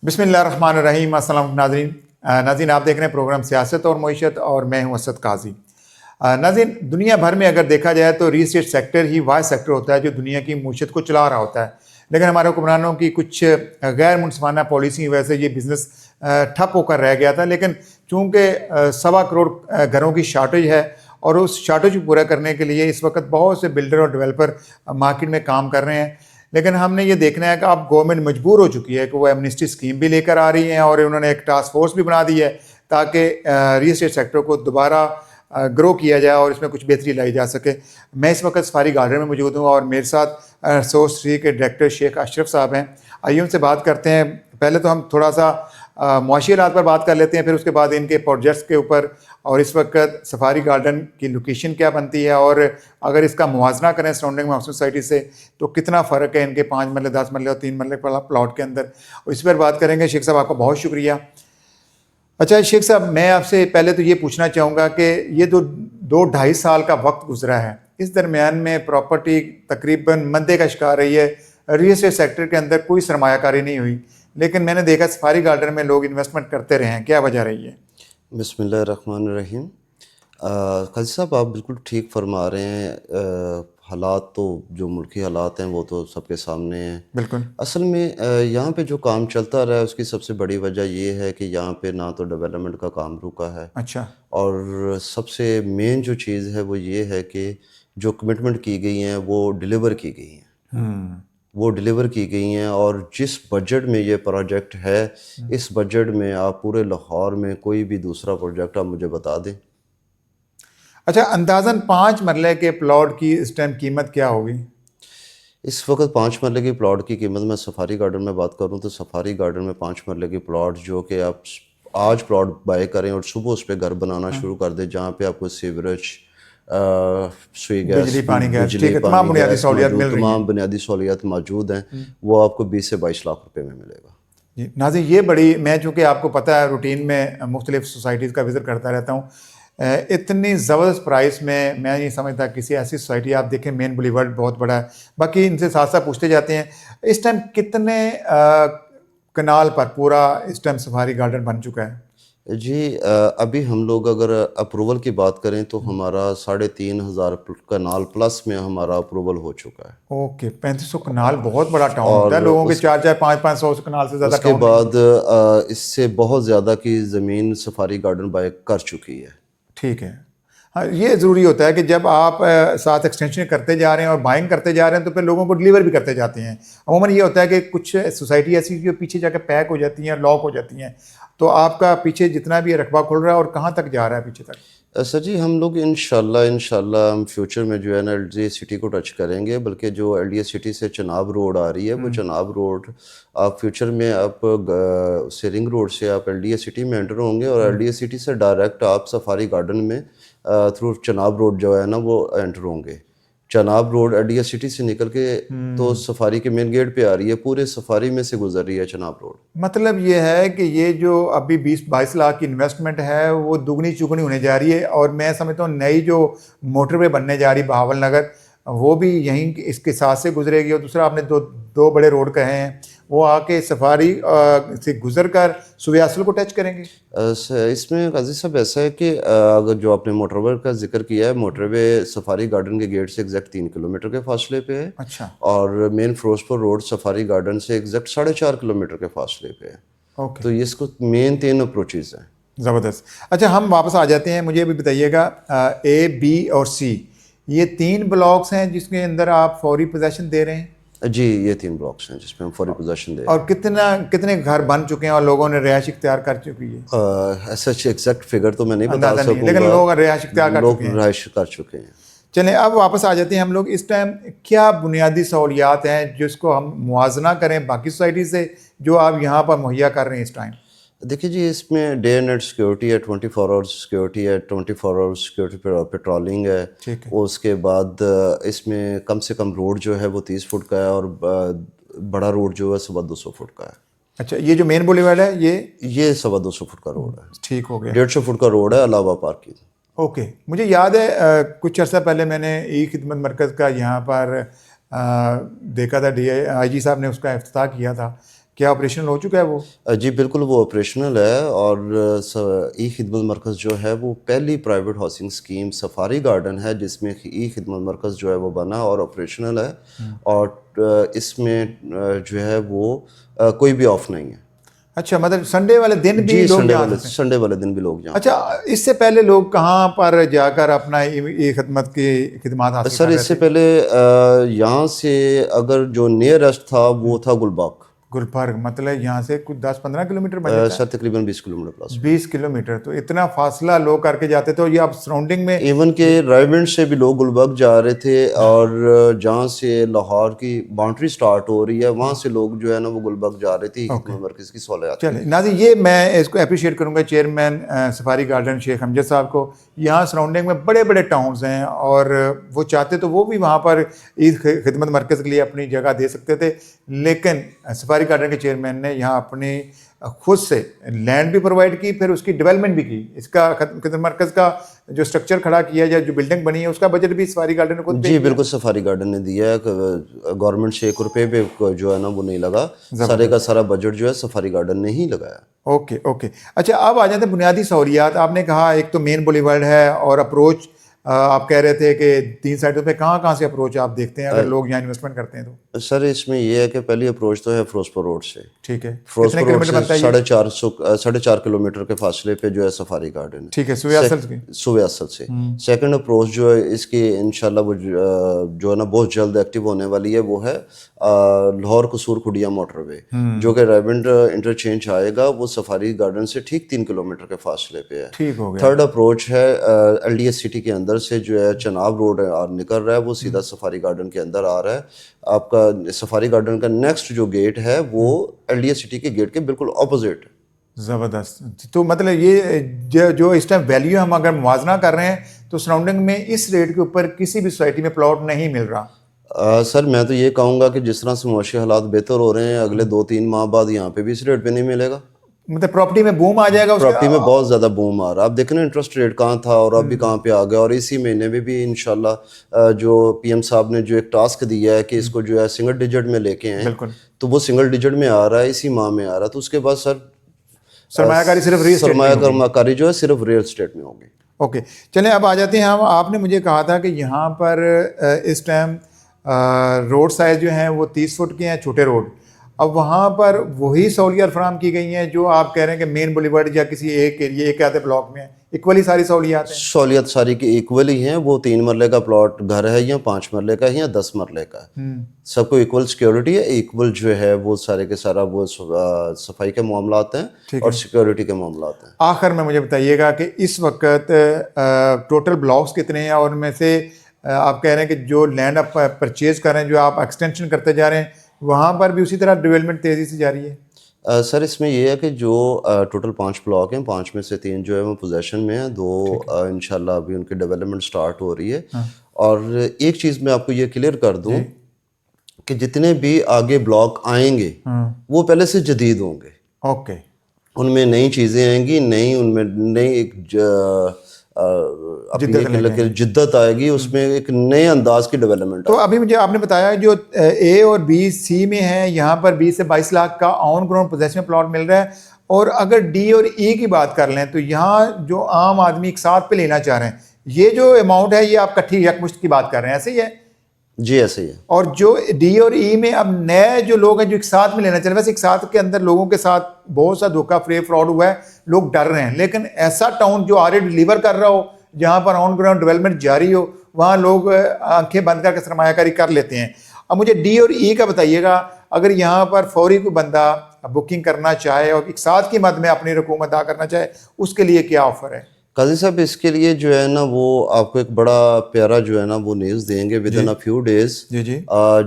بسم اللہ الرحمن الرحیم۔ السلام ناظرین آپ دیکھ رہے ہیں پروگرام سیاست اور معیشت، اور میں ہوں اسد قاضی۔ ناظرین، دنیا بھر میں اگر دیکھا جائے تو ریل اسٹیٹ سیکٹر ہی واحد سیکٹر ہوتا ہے جو دنیا کی معیشت کو چلا رہا ہوتا ہے، لیکن ہمارے حکمرانوں کی کچھ غیر منصفانہ پالیسی کی وجہ سے یہ بزنس ٹھپ ہو کر رہ گیا تھا۔ لیکن چونکہ 1.25 کروڑ گھروں کی شارٹیج ہے، اور اس شارٹیج کو پورا کرنے کے لیے اس وقت بہت سے بلڈر اور ڈیولپر مارکیٹ میں کام کر رہے ہیں، لیکن ہم نے یہ دیکھنا ہے کہ اب گورنمنٹ مجبور ہو چکی ہے کہ وہ ایمنسٹی اسکیم بھی لے کر آ رہی ہیں، اور انہوں نے ایک ٹاسک فورس بھی بنا دی ہے تاکہ ریل اسٹیٹ سیکٹر کو دوبارہ گرو کیا جائے اور اس میں کچھ بہتری لائی جا سکے۔ میں اس وقت سفاری گارڈن میں موجود ہوں، اور میرے ساتھ ریسورس 3 کے ڈائریکٹر شیخ اشرف صاحب ہیں۔ آئیے ان سے بات کرتے ہیں۔ پہلے تو ہم تھوڑا سا معاشی حالات پر بات کر لیتے ہیں، پھر اس کے بعد ان کے پروجیکٹس کے اوپر، اور اس وقت سفاری گارڈن کی لوکیشن کیا بنتی ہے، اور اگر اس کا موازنہ کریں سراؤنڈنگ میں سوسائٹی سے تو کتنا فرق ہے ان کے 5 مرلے 10 مرلے اور 3 مرلے پلاٹ کے اندر، اس پر بات کریں گے۔ شیخ صاحب آپ کا بہت شکریہ۔ اچھا شیخ صاحب، میں آپ سے پہلے تو یہ پوچھنا چاہوں گا کہ یہ جو 2-2.5 سال کا وقت گزرا ہے، اس درمیان میں پراپرٹی تقریباً مندے کا شکار رہی ہے، ریل اسٹیٹ سیکٹر کے اندر کوئی سرمایہ کاری نہیں ہوئی، لیکن میں نے دیکھا سفاری گارڈن میں لوگ انویسٹمنٹ کرتے رہے ہیں، کیا وجہ رہی ہے؟ بسم اللہ الرحمن الرحیم۔ قاضی صاحب آپ بالکل ٹھیک فرما رہے ہیں۔ حالات تو جو ملکی حالات ہیں وہ تو سب کے سامنے ہیں۔ بالکل اصل میں یہاں پہ جو کام چلتا رہا ہے اس کی سب سے بڑی وجہ یہ ہے کہ یہاں پہ نہ تو ڈیولپمنٹ کا کام رکا ہے، اچھا اور سب سے مین جو چیز ہے وہ یہ ہے کہ جو کمٹمنٹ کی گئی ہیں وہ ڈیلیور کی گئی ہیں، اور جس بجٹ میں یہ پروجیکٹ ہے، اس بجٹ میں آپ پورے لاہور میں کوئی بھی دوسرا پروجیکٹ آپ مجھے بتا دیں۔ اچھا، اندازاً 5 مرلے کے پلاٹ کی اس ٹائم قیمت کیا ہوگی؟ اس وقت 5 مرلے کی پلاٹ کی قیمت، میں سفاری گارڈن میں بات کروں تو سفاری گارڈن میں 5 مرلے کی پلاٹ جو کہ آپ آج پلاٹ بائی کریں اور صبح اس پہ گھر بنانا شروع کر دیں، جہاں پہ آپ کو سیوریج، سوئی گیس، بجلی پانی گیس، بجلی ٹھیک ہے، تمام پانی بنیادی گیس سہولیات مل موجود، رہی ہیں۔ تمام بنیادی سہولیات موجود ہیں، وہ آپ کو 20 سے 22 لاکھ روپے میں ملے گا۔ جی ناظرین، یہ بڑی، میں چونکہ آپ کو پتہ ہے روٹین میں مختلف سوسائٹیز کا وزٹ کرتا رہتا ہوں، اتنی زبردست پرائس میں نہیں سمجھتا کسی ایسی سوسائٹی۔ آپ دیکھیں مین بولیورڈ بہت بڑا ہے، باقی ان سے ساتھ ساتھ پوچھتے جاتے ہیں اس ٹائم کتنے کنال پر پورا اس ٹائم سفاری گارڈن بن چکا ہے؟ جی ابھی ہم لوگ اگر اپروول کی بات کریں تو ہمارا 3,500 کنال پلس میں ہمارا اپروول ہو چکا ہے۔ اوکے، 3500 کنال بہت بڑا ٹاؤن ہوتا ہے، اور لوگوں کے 400 500 کنال سے زیادہ اس کے ٹاؤن نہیں۔ بعد اس سے بہت زیادہ کی زمین سفاری گارڈن بائی کر چکی ہے۔ ٹھیک ہے، ہاں یہ ضروری ہوتا ہے کہ جب آپ ساتھ ایکسٹینشن کرتے جا رہے ہیں اور بائنگ کرتے جا رہے ہیں تو پھر لوگوں کو ڈلیور بھی کرتے جاتے ہیں۔ عموماً یہ ہوتا ہے کہ کچھ سوسائٹی ایسی جو پیچھے جا کے پیک ہو جاتی ہیں، لاک ہو جاتی ہیں، تو آپ کا پیچھے جتنا بھی رقبہ کھل رہا ہے اور کہاں تک جا رہا ہے پیچھے تک؟ سر جی، ہم لوگ انشاءاللہ ہم فیوچر میں جو ہے نا ایل ڈی اے سٹی کو ٹچ کریں گے، بلکہ جو ایل ڈی اے سٹی سے چناب روڈ آ رہی ہے وہ چناب روڈ آپ فیوچر میں آپ سیرنگ روڈ سے آپ ایل ڈی اے سٹی میں انٹر ہوں گے، اور ایل ڈی اے سٹی سے ڈائریکٹ آپ سفاری گارڈن میں تھرو چناب روڈ جو ہے نا وہ انٹر ہوں گے۔ Chenab road L D A city سے نکل کے تو سفاری کے مین گیٹ پہ آ رہی ہے، پورے سفاری میں سے گزر رہی ہے چناب روڈ۔ مطلب یہ ہے کہ یہ جو ابھی 20-22 لاکھ کی انویسٹمنٹ ہے وہ دگنی چگنی ہونے جا رہی ہے، اور میں سمجھتا ہوں نئی جو موٹر وے بننے جا رہی بہاول نگر، وہ بھی یہیں اس کے ساتھ سے گزرے گی، اور دوسرا آپ نے دو بڑے روڈ کہے ہیں وہ آ کے سفاری سے گزر کر صوبہ اصل کو ٹچ کریں گے۔ اس میں قاضی صاحب ایسا ہے کہ اگر جو آپ نے موٹر وے کا ذکر کیا ہے، موٹر وے سفاری گارڈن کے گیٹ سے ایگزیکٹ 3 کلومیٹر کے فاصلے پہ ہے، اچھا، اور مین فیروزپور روڈ سفاری گارڈن سے ایگزیکٹ 4.5 کلومیٹر کے فاصلے پہ ہے۔ اوکے، تو اس کو مین 3 اپروچز ہیں۔ زبردست۔ اچھا، ہم واپس آ جاتے ہیں، مجھے بھی بتائیے گا اے، بی اور سی، یہ 3 بلاکس ہیں جس کے اندر آپ فوری پوزیشن دے رہے ہیں؟ جی، یہ 3 بلاکس ہیں جس پہ ہم فوری پوزیشن دے رہے اور کتنے گھر بن چکے ہیں اور لوگوں نے رہائش اختیار کر چکی ہے؟ ہیں۔ ایسا ایگزیکٹ فگر تو میں نہیں بتا اندازہ نہیں، سکوں لیکن گا، لوگ رہائش اختیار کر لوگ چکے ہیں۔ رہائش کر چکے ہیں۔ چلیں اب واپس آ جاتے ہیں ہم لوگ، اس ٹائم کیا بنیادی سہولیات ہیں جس کو ہم موازنہ کریں باقی سوسائٹی سے جو آپ یہاں پر مہیا کر رہے ہیں اس ٹائم؟ دیکھیے جی، اس میں ڈے اینڈ نائٹ سیکورٹی ہے، 24 آورس سیکورٹی ہے، 24 آورس سیکورٹی پیٹرولنگ ہے۔ ٹھیک ہے، اس کے بعد اس میں کم سے کم روڈ جو ہے وہ 30 فٹ کا ہے، اور بڑا روڈ جو ہے 250 فٹ کا ہے۔ اچھا، یہ جو مین بولی وارڈ ہے یہ 250 فٹ کا روڈ ہے، ٹھیک ہو گیا، 150 فٹ کا روڈ ہے علاوہ پارک کی۔ اوکے۔ مجھے یاد ہے کچھ عرصہ پہلے میں نے ای خدمت مرکز کا یہاں پر دیکھا تھا، آئی جی صاحب نے اس کا افتتاح کیا تھا کیا آپریشنل ہو چکا ہے وہ؟ جی بالکل وہ آپریشنل ہے، اور ای خدمت مرکز جو ہے وہ پہلی private housing scheme safari garden ہے جس میں ای خدمت مرکز جو ہے وہ بنا اور آپریشنل ہے، اور اس میں جو ہے وہ کوئی بھی آف نہیں ہے۔ اچھا، مطلب سنڈے والے دن بھی جی لوگ جا سکتے ہیں؟ سنڈے والے دن بھی لوگ جائیں۔ اچھا، اس سے پہلے لوگ کہاں پر جا کر اپنا ای خدمت کی خدمات حاصل سر کر رہے اس سے تھے؟ پہلے یہاں سے اگر جو نیئرسٹ تھا وہ تھا گلباگ، گلبرگ، مطلب یہاں سے کچھ 10-15 کلومیٹر بن جاتا ہے؟ سر تقریباً 20 کلومیٹر پلس۔ 20 کلومیٹر، تو اتنا فاصلہ لوگ کر کے جاتے تھے، اور یہ آپ سراؤنڈنگ میں ایون کہ رائیونڈ سے بھی لوگ گلبرگ جا رہے تھے، اور جہاں سے لاہور کی باؤنڈری سٹارٹ ہو رہی ہے وہاں سے لوگ جو ہے نا وہ گلبرگ جا رہے تھے خدمت مرکز کی سہولیات۔ چلیں ناظرین، یہ میں اس کو اپریشیٹ کروں گا چیئرمین سفاری گارڈن شیخ امجد صاحب کو۔ یہاں سراؤنڈنگ میں بڑے بڑے ٹاؤنز ہیں، اور وہ چاہتے تو وہ بھی وہاں پر عید خدمت مرکز کے لیے اپنی جگہ دے سکتے تھے، لیکن سفاری گارڈن کے چیئرمین نے یہاں اپنی خود سے لینڈ بھی پرووائڈ کی، پھر اس کی ڈیولپمنٹ بھی کی۔ اس کا خدمت مرکز کا جو اسٹرکچر کھڑا کیا یا جو بلڈنگ بنی ہے اس کا بجٹ بھی سفاری گارڈن نے خود پے جی کیا۔ بالکل سفاری گارڈن نے دیا ہے، گورنمنٹ سے 1 روپے پہ جو ہے نا وہ نہیں لگا، سارے کا سارا بجٹ جو ہے سفاری گارڈن نے ہی لگایا۔ اوکے اوکے، اچھا اب آ جاتے ہیں بنیادی سہولیات۔ آپ نے کہا ایک تو مین بولی ورڈ ہے، اور اپروچ آپ کہہ رہے تھے کہ 3 سائٹوں پہ کہاں سے اپروچ آپ دیکھتے ہیں اگر لوگ یہاں انویسٹمنٹ کرتے ہیں تو؟ سر اس میں یہ ہے کہ پہلی اپروچ تو ہے فیروزپور روڈ سے۔ ٹھیک ہے، فیروزپور کتنے روڈ کلومیٹر بنتا ہے سے یہ؟ 4.5 کلومیٹر کے فاصلے پہ جو ہے سفاری گارڈن ہے۔ ٹھیک ہے، سوئے اصل کی؟ سوئے اصل سے۔ سیکنڈ اپروچ جو ہے اس کی انشاءاللہ وہ جو ہے نا بہت جلد ایکٹیو ہونے والی ہے، وہ ہے لاہور قصور کھڈیا موٹر وے، جو کہ ریونڈ انٹرچینج آئے گا، وہ سفاری گارڈن سے ٹھیک 3 کلومیٹر کے فاصلے پہ ہے۔ ٹھیک ہو گیا۔ تھرڈ اپروچ ہے LDS سٹی کے اندر سے جو ہے چناب روڈ نکل رہا ہے، وہ سیدھا سفاری گارڈن کے اندر آ رہا ہے۔ آپ کا سفاری گارڈن کا نیکسٹ جو گیٹ ہے وہ LDS سٹی کے گیٹ کے بالکل اپوزٹ ہے۔ زبردست۔ تو مطلب یہ جو اس ٹائم ویلیو ہم اگر موازنہ کر رہے ہیں تو سراؤنڈنگ میں اس ریٹ کے اوپر کسی بھی سوسائٹی میں پلاٹ نہیں مل رہا۔ سر میں تو یہ کہوں گا کہ جس طرح سے معاشی حالات بہتر ہو رہے ہیں، اگلے 2-3 ماہ بعد یہاں پہ بھی اس ریٹ پہ نہیں ملے گا۔ مطلب پراپرٹی میں بوم آ جائے گا؟ پراپرٹی میں بہت زیادہ بوم آ رہا ہے۔ آپ دیکھیں نا انٹرسٹ ریٹ کہاں تھا اور اب بھی کہاں پہ آ گیا، اور اسی مہینے میں بھی انشاءاللہ جو PM صاحب نے جو ایک ٹاسک دیا ہے کہ اس کو جو ہے سنگل ڈیجٹ میں لے کے آئیں، تو وہ سنگل ڈیجٹ میں آ رہا ہے، اسی ماہ میں آ رہا ہے۔ تو اس کے بعد سر سرمایہ کاری صرف ریل اسٹیٹ میں ہوگی؟ سرمایہ کاری جو ہے صرف ریل اسٹیٹ میں ہوگی۔ اوکے، چلیں اب آ جاتے ہیں ہم۔ آپ نے مجھے کہا تھا کہ یہاں پر اس ٹائم روڈ سائز جو ہیں وہ 30 فٹ کے ہیں، چھوٹے روڈ۔ اب وہاں پر وہی سہولیات فراہم کی گئی ہیں جو آپ کہہ رہے ہیں کہ مین بولی ورڈ یا کسی ایک ایریے ایک آدھے بلاک میں ایکولی ساری سہولیات ہیں؟ سہولیات ساری کی ایکول ہی ہیں، وہ 3 مرلے کا پلاٹ گھر ہے یا 5 مرلے کا ہے یا 10 مرلے کا ہے، سب کو ایکول سیکیورٹی ہے۔ ایکول جو ہے وہ سارے کے سارا وہ صفائی کے معاملات ہیں اور سیکیورٹی کے معاملات ہیں۔ آخر میں مجھے بتائیے گا کہ اس وقت ٹوٹل بلاکس کتنے ہیں، اور ان میں سے آپ کہہ رہے ہیں کہ جو لینڈ آپ پرچیز کر رہے ہیں، جو آپ ایکسٹینشن کرتے جا رہے ہیں، وہاں پر بھی اسی طرح ڈیولپمنٹ تیزی سے جاری ہے؟ سر اس میں یہ ہے کہ جو ٹوٹل 5 بلاک ہیں، 5 میں سے 3 جو ہے وہ پوزیشن میں ہیں، 2 انشاءاللہ ابھی ان کی ڈیولپمنٹ سٹارٹ ہو رہی ہے۔ اور ایک چیز میں آپ کو یہ کلیئر کر دوں کہ جتنے بھی آگے بلاک آئیں گے وہ پہلے سے جدید ہوں گے۔ اوکے، ان میں نئی چیزیں آئیں گی، ان میں نئی ایک جدت آئے گی، اس میں ایک نئے انداز کی ڈیولپمنٹ۔ تو ابھی مجھے آپ نے بتایا جو A اور B C میں ہیں، یہاں پر 20 سے 22 لاکھ کا آن گراؤنڈ پوزیشن میں پلاٹ مل رہا ہے، اور اگر D اور E کی بات کر لیں تو یہاں جو عام آدمی ایک ساتھ پہ لینا چاہ رہے ہیں، یہ جو اماؤنٹ ہے یہ آپ کٹھی یکمشت کی بات کر رہے ہیں، ایسے ہی ہے؟ جی ایسے ہی ہے۔ اور جو D اور E میں اب نئے جو لوگ ہیں جو ایک ساتھ میں لینا چاہ رہے ہیں، ویسے ایک ساتھ کے اندر لوگوں کے ساتھ بہت سا دھوکہ فریب فراڈ ہوا ہے، لوگ ڈر رہے ہیں، لیکن ایسا ٹاؤن جو آلریڈی ڈیلیور کر رہا ہو، جہاں پر آن گراؤنڈ ڈیولپمنٹ جاری ہو، وہاں لوگ آنکھیں بند کر کے سرمایہ کاری کر لیتے ہیں۔ اب مجھے D اور E کا بتائیے گا، اگر یہاں پر فوری کوئی بندہ بکنگ کرنا چاہے اور ایک ساتھ کی مد میں اپنی رقوم ادا کرنا چاہے، اس کے لیے کیا آفر ہے؟ قاضی صاحب اس کے لیے جو ہے نا وہ آپ کو ایک بڑا پیارا جو ہے نا وہ نیوز دیں گے with in a few days,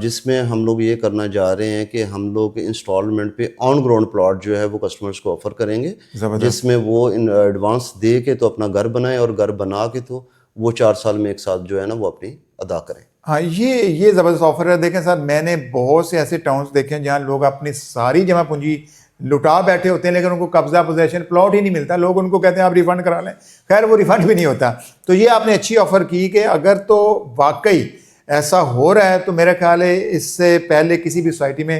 جس میں ہم لوگ یہ کرنا جا رہے ہیں کہ ہم لوگ انسٹالمنٹ پہ آن گراؤنڈ پلاٹ جو ہے وہ کسٹمرز کو آفر کریں گے، جس میں وہ ایڈوانس دے کے تو اپنا گھر بنائیں، اور گھر بنا کے تو وہ 4 سال میں ایک ساتھ جو ہے نا وہ اپنی ادا کریں۔ ہاں، یہ زبردست آفر ہے۔ دیکھیں صاحب، میں نے بہت سے ایسے ٹاؤنز دیکھے ہیں جہاں لوگ اپنی ساری جمع پونجی لٹا بیٹھے ہوتے ہیں، لیکن ان کو قبضہ پوزیشن پلاٹ ہی نہیں ملتا، لوگ ان کو کہتے ہیں آپ ریفنڈ کرا لیں، خیر وہ ریفنڈ بھی نہیں ہوتا۔ تو یہ آپ نے اچھی آفر کی کہ اگر تو واقعی ایسا ہو رہا ہے تو میرا خیال ہے اس سے پہلے کسی بھی سوسائٹی میں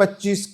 25